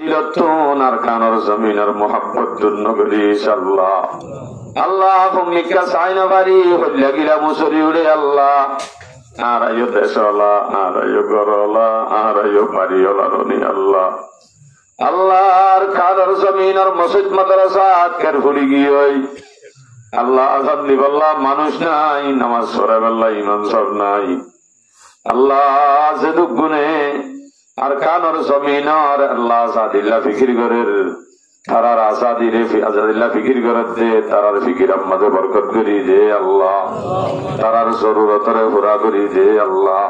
দিলতুন আর কানর জমিনের মোহাব্বত জন্য করিস আল্লাহ। আল্লাহ ভূমিকা সাইনা বাড়ি হইলা গিলা মুসরি উড়ে আল্লাহ আর আয়ো দেশলা আর আয়ো গরলা আর আয়ো বাড়িওলা রনি আল্লাহ। আল্লাহর কানর জমিনের মসজিদ মাদ্রাসা আজকের ভুলি গিয়ে আল্লাহ আজাদ নিবল্লা মানুষ নাই, নামাজ পড়ে বেল্লা ইমান সব নাই আল্লাহ। যে দুঃখ গুনে আর কানর জমিনর আল্লাহ আসাদিল্লা ফিকির করের তারার আসাদিরে আজাদিল্লা ফিকির করার দে, তারার ফিকির আমাদের বরকত করি দে আল্লাহ। তারার জরুরতরে পুরা করি দে আল্লাহ।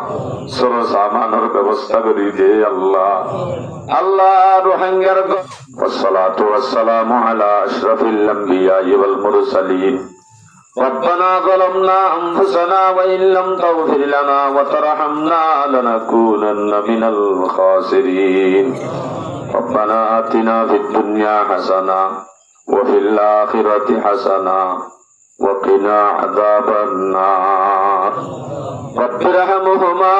সর সামানের ব্যবস্থা করি দে আল্লাহ। আল্লাহ রোহিঙ্গার والصلاة والسلام على أشرف الأنبياء والمرسلين. ربنا ظلمنا أنفسنا وإن لم تغفر لنا وترحمنا لنكونن من الخاسرين. ربنا آتنا في الدنيا حسنة وفي الآخرة حسنة وقنا عذاب النار. رب ارحمهما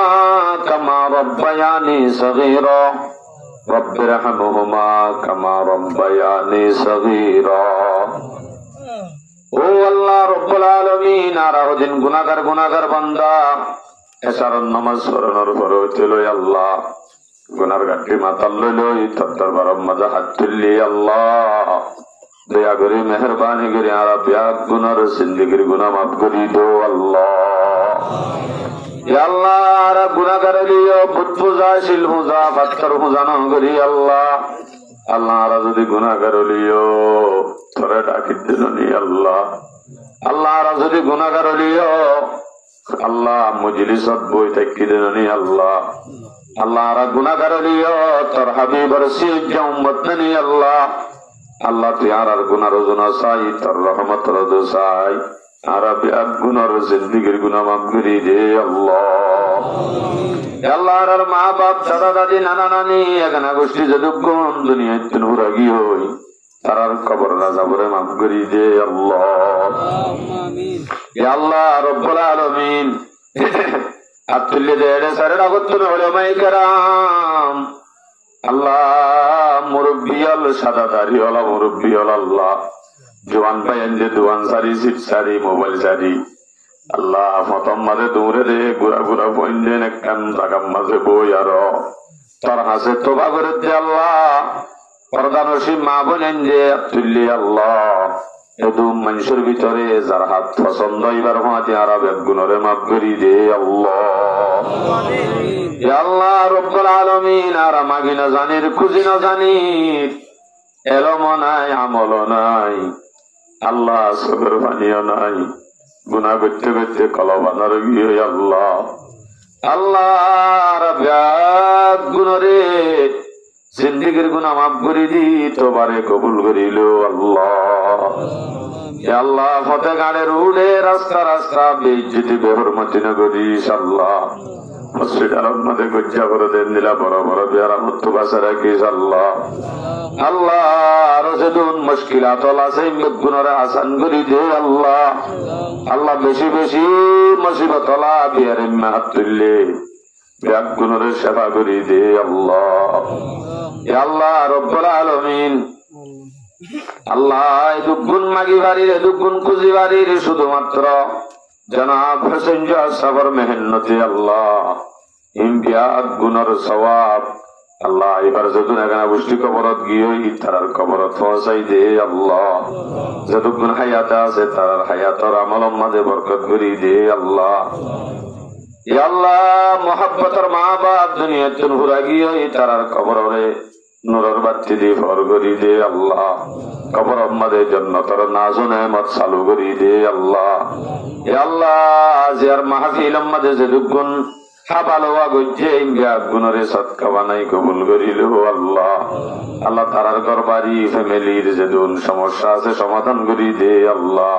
كما ربياني صغيرا. رب ارحمهما كما ربياني صغيرا. ও আল্লাহ রব্বুল আলামিন, আরাহদিন গুনাহগার বান্দা এসারন নামাজ পড়ানোর পর হইছিল আল্লাহ গুনার গাঠি মাথার লইল তোর দরবার মধ্যে হাত তুললি আল্লাহ। দয়া করে মেহরবানি করে আর ব্যাগ গুনার জিন্দেগির গুনাহ মাফ করি দো আল্লাহ। ইয়া আল্লাহ আর গুনাহগার লিও বুত পূজা শিল পূজা পাথর পূজা না করি আল্লাহ। আল্লাহ আর যদি গুনাহগার লিও তোরে ডাকি দিলনি আল্লাহ। আল্লাহ আর যদি গুনাহগার লিও আল্লাহ মজলিসত বই থাকি দিলনি আল্লাহ। আল্লাহ আর গুনাহগার লিও তোর হাবিবের সিজা উম্মত ননি আল্লাহ। আল্লাহ তুই আর গুনার ওজনা চাই, তোর রহমতের ওজনা চাই, আর ব্যাগ গুনার জিন্দেগির গুনাহ মাফ করে দে আল্লাহ। আল্লাহ আর মা বাপ দাদা দাদি নানা নানি এখানে গোষ্ঠী যদুগুণ দুনিয়ায় নুরাগি হই তারার কবর রাজাবরে মাফ করে দে আল্লাহ। ইয়া আল্লাহ রব্বুল আলামিন আতুল্লি দেড়ে সারে রাগতুন উলামায়ে কেরাম আল্লাহ মুরব্বিয়াল সাদাদারি ওলা মুরব্বিয়াল আল্লাহ জওয়ান ভাইয়েন যে দোয়ান সারি সিট সারি মোবাইল সারি আল্লাহ ফতম মাঝে দৌড়ে দে গুড়া গুড়া বইন একখান জাগাম মাঝে বই আর তোর হাসে তোবা করে দে আল্লাহ। পর্দানসী মা বোনেন যে তুললি আল্লাহ এদু মানুষের ভিতরে যার হাত পছন্দ এবার হাতে আর বেগুনরে মাফ করি দে আল্লাহ। ইয়া আল্লাহ রব্বুল আলামিন আর মাগি না জানির খুঁজি না জানির এলম নাই আমল নাই আল্লাহ চোখের পানিও নাই গুনাহ করতে করতে কলবানার গিয়ে আল্লাহ। আল্লাহ ব্যাগ গুণরে জিন্দেগির গুনাহ মাফ করে দি তোবারে কবুল করিল আল্লাহ। ইয়া আল্লাহ ফতে গাড়ের উড়ে রাস্তা রাস্তা বেইজ্জতি বেহরমতি না করিস আল্লাহ। হসপিটালের মধ্যে গজ্জা করে দেন দিলা বড় বড় বেয়ারা মৃত্যু বাসা রাখিস আল্লাহ। আল্লাহ আরো যেদিন মুশকিলাত আছে গুণরে আসান করি দে আল্লাহ। আল্লাহ বেশি বেশি মুসিবত বিয়ারে হাত তুললে ব্যাগ গুণরে সেবা করি দে আল্লাহ। ইয়া আল্লাহ রব্বুল আলামিন আল্লাহ এই দুগুণ মাগি বাড়ির এই দুগুণ খুঁজি বাড়ির শুধুমাত্র জনাব হোসেন সাবর মেহনতি আল্লাহ ইমতিয়াজ গুণর সওয়াব আল্লাহ এবার যদুন এখানে গোষ্ঠী কবরত গিয়ে তারার কবরত পৌঁছাই দে আল্লাহ। যদুন হায়াতে আছে তারার হায়াতর আমল মাঝে বরকত করি দে আল্লাহ। ইয়া আল্লাহ মোহাব্বতর মা বাপ দুনিয়ার জন্য ঘুরা গিয়ে তারার কবরে নূরের বাতি দিয়ে ভর করি দে আল্লাহ। কবর আমাদের জান্নাতের নাজ নেয়ামত চালু করি দে আল্লাহ। ইয়া আল্লাহ জিয়ার মাহফিল আমাদের যদুন হাবালোয়া গজ্জে ব্যাগ গুণরে সৎকা বানাই কবুল করিল আল্লাহ। আল্লাহ তারার ঘর বাড়ি ফ্যামিলির যেদিন সমস্যা আছে সমাধান করি দে আল্লাহ।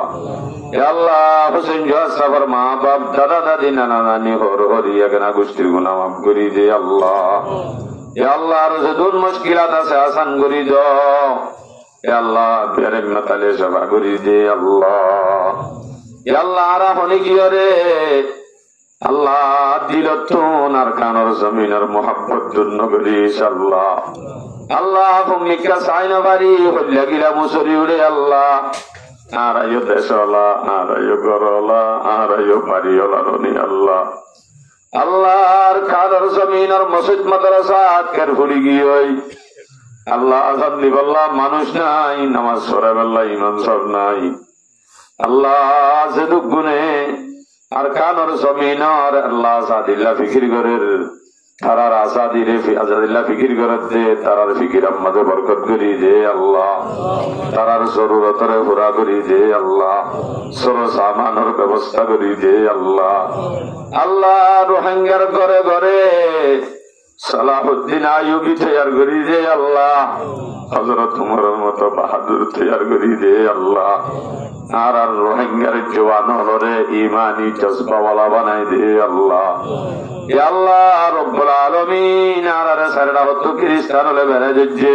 ইয়া আল্লাহ হোসেন সাফার মা বাপ দাদা দাদি নানা নানি হর হরি এখানে গোষ্ঠীর গুনাহ মাফ করি দে আল্লাহ। ইয়া আল্লাহ আর যেদিন মুশকিলাত আছে আসান করি দাও। ইয়া আল্লাহ বেরে মাতালে সেবা করি দে আল্লাহ। ইয়া আল্লাহ আরা হনি কি রে আল্লাহ দিলতুন আর কানর জমিনের মোহাব্বত জন্য করিস আল্লাহ। আল্লাহুম্মা কাসাইনা বাড়ি হইলা গিলা মুসরি উড়ে আল্লাহ আর আয়ো দেশলা আর আয়ো গরলা আর আয়ো বাড়িওলা রনি আল্লাহ আল্লাহর খাদর জমিনের মসজিদ মাদ্রাসা আজকের ফুড়ি গিয়ে আল্লাহ আজাদ দিবাল্লাহ মানুষ নাই নামাজ পড়াবেল্লাহ ইমান সব নাই আল্লাহ যেদুক গুনে আর কানর জমিনর আল্লাহ আসাদিল্লাহ ফিকির করের তারার আসাদিরে আজাদিল্লাহ ফিকির করার দে তারার ফিকির আম্মাদে বরকত করি দে আল্লাহ তারার জরুরতরে পুরা করি দে আল্লাহ সর সামানের ব্যবস্থা করি দে আল্লাহ আল্লাহ রোহিঙ্গার ঘরে ঘরে সালাহুদ্দিন আইয়ুবী তৈয়ার করি দে আল্লাহ হযরত উমরের মতো বাহাদুর তৈয়ার করি দে আল্লাহ আর আর রোহিঙ্গার জওয়ান হলরে ইমানি জজবাওয়ালা বানাই দে আল্লাহ ইয়া আল্লাহ রব্বুল আলামিন আর আর সারডা হতো খ্রিস্টান হলে বেড়ে যাচ্ছে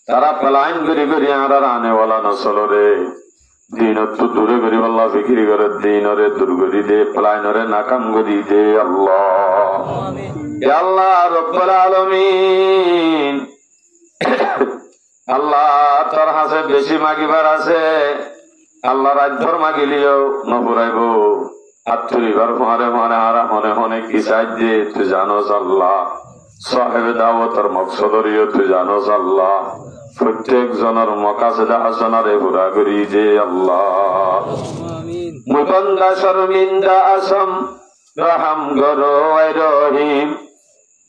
তারা পলায়ন করি করি আর আর আনেওয়ালা নসলরে দিনত দূরে করি আল্লাহ ফিকির করে দিনরে দূর করি দে পলায়নরে নাকাম করি দে আল্লাহ ইয়া আল্লাহ রব্বুল আলামিন আল্লাহ তোর হাসে বেশি মাগিবার আছে আল্লাহ রাজ্যর মাগিলিও নপুরাইব আত্মরিবার মনে মনে হারা মনে মনে কি সাহায্যে তুই জানোস আল্লাহ সাহেবে দাওয়াতের মকসদরিও তুই জানোস আল্লাহ প্রত্যেক জনের মকাসেদা হাসানারে পুরা করি দে আল্লাহ মুবন্দা শর্মিন্দা আসম রহম গরো রহিম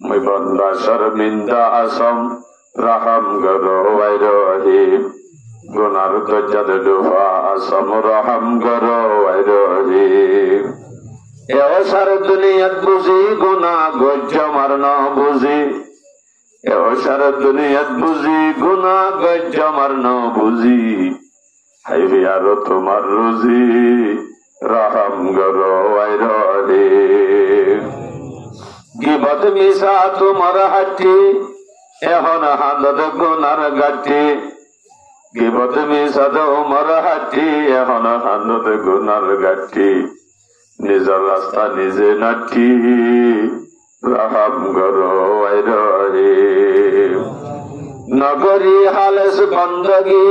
মুবন্দা শর্মিন্দা আসম রহম গরো রহিম গুনার দজ্জাদ ডুবা আসম রহম গরো রহিম এও সার দুনিয়াত বুঝি গুনা গজ্জ মারন বুঝি এও সার দুনিয়াত বুঝি গুনা গজ্জ মারন বুঝি হাইবে আর তোমার রুজি রহম গরো রহিম গিবত মিশা তোমার হাটি এখন হাঁদত গুনার গাটি গিবত মিশা তোমার হাটি এখন হাঁদত গুনার গাটি নিজের রাস্তা নিজে নাটি রহম গরো রহিম নগরী হালেস বন্দগি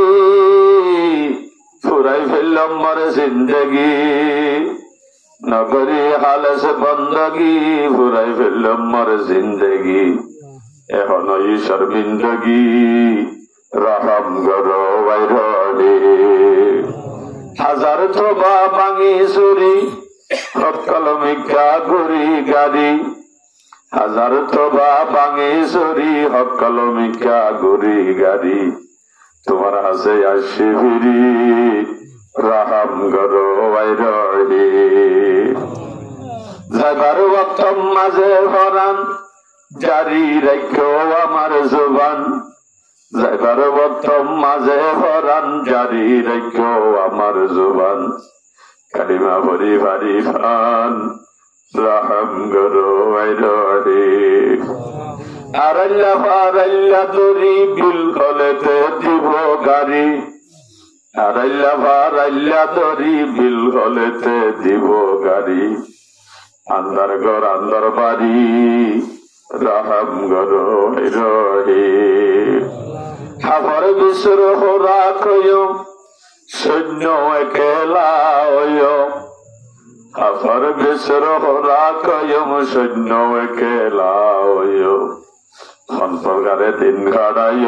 ফুরাই ফেললাম মরে জিন্দগি নগরী হালেস বন্দগি ফুরাই ফেললাম মরে জিন্দগি এখন ওই শর্মিন্দগি রহম গরো রহিম হাজার তোবা ভাঙি চুরি হকলমিকা গুরি গাড়ি হাজার তোবা ভাঙি চুরি হকলমিকা গুরি গাড়ি তোমার হাসে আসি ফিরি রহম গরো রহিম যাবার ওয়াক্ত মাঝে হরান জারি রাখো আমার জবান যাবার ওয়াক্ত মাঝে হরান জারি রাখো আমার জবান কালিমা ভরি ভারি ফান রহম গরো রহিম আরাল্লা দরি বিল গলেতে দিব গাড়ি আরাল্লা দরি বিল গলেতে দিব গাড়ি আন্দার ঘর আন্দার বাড়ি রহম গরো রহিম খাবার বিশ্বর হোরা কয় সৈন্য একেলা খাবার বিশ্বর হোরা কয় সৈন্য একেলা সন্তর্গারে দিন কাটায়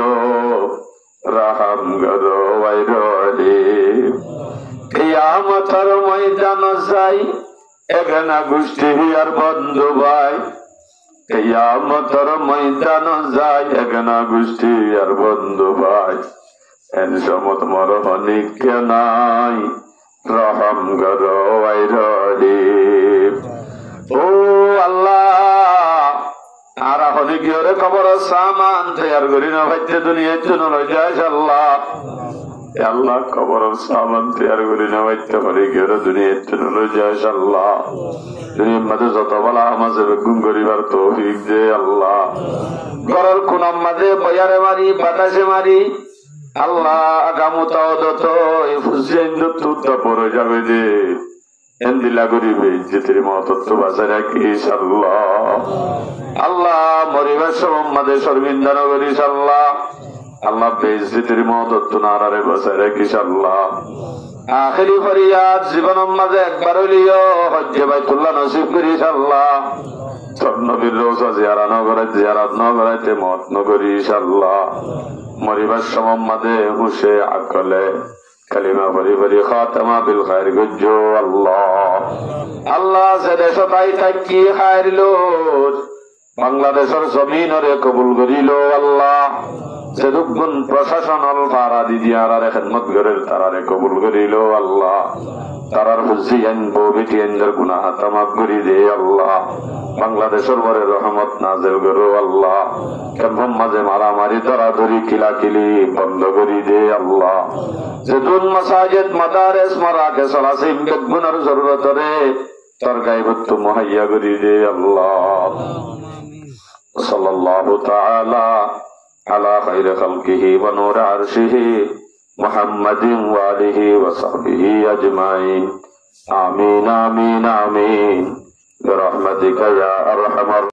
রহম গরো রহিম কিয়ামতের ময়দান যাই এখানে গোষ্ঠী আর বন্ধু ভাই কিয়ামতের ময়দান যাই এখানে গোষ্ঠী আর বন্ধু ভাই এন সমত মর হনিকে নাই রহম গরো রহিম ও আল্লাহ আর হনিকিয়রে খবর সামান তৈয়ার করি না ভাইতে দুনিয়ার জন্য লইয়াস আল্লাহ আল্লাহ খবর সামান তৈয়ার করি না ভাইতে হনিকিয়রে দুনিয়ার জন্য লইয়াস আল্লাহ দুনিয়ার মাঝে যত বলা আমাদের গুম করিবার তৌফিক দে আল্লাহ ঘরের কোনার মাঝে বয়ারে মারি বাতাসে মারি আল্লাহ আগামতাও দত এই ফুসেন দত্ত পরে যাবে দে এন্দিলা গরিবে ইজ্জতের মহত্ব বাঁচায় রাখি ইনশাআল্লাহ। আল্লাহ মরিবার সময় মাঝে শর্মিন্দা নগরী ইনশাআল্লাহ। আল্লাহ বেইজ্জতের মহত্ব নারারে বাঁচায় রাখি ইনশাআল্লাহ। আখেরি ফরিয়াদ জীবনের মাঝে একবার হইলেও হজ্জে বাইতুল্লাহ নসিব করি ইনশাআল্লাহ। নবীর রোজা জিয়ারাত নগরাইতে মত নগরী ইনশাআল্লাহ। মরিবার সময় মাঝে হুশে আকলে কালিমা ভরি ভরি খাতামা বিল খায়র গুজ্জো আল্লাহ। আল্লাহ সে দেশ তাই থাকি খায়রিল বাংলাদেশের জমিনরে কবুল করিল আল্লাহ। সে দুগুণ প্রশাসন পাড়া দিদিয়ার খেদমত গরের তারারে কবুল করিল আল্লাহ। তারার হুজি আনবো বেটি আইনদের গুনাহ তামাক করি দে আল্লাহ। বাংলাদেশের বরে রহমত নাজেল করো আল্লাহ। ক্যাম্পম মাঝে মারামারি ধরাধরি কিলাকিলি বন্ধ করি দে আল্লাহ। যেতুন মাসাজিদ মাদারেস মারাকে সলাসিম বেগুনার জরুরত রে তোর গায়বত্ব মুহাইয়া করি দে আল্লাহ। সাল্লাল্লাহু তাআলা আলা খায়রি খালকিহি ওয়া নূর আরশিহি মুহাম্মাদিন ওয়া আলিহি ওয়া সাহবিহি আজমাইন। আমিন আমিন আমিন বিরহমাতিকা ইয়া আরহামার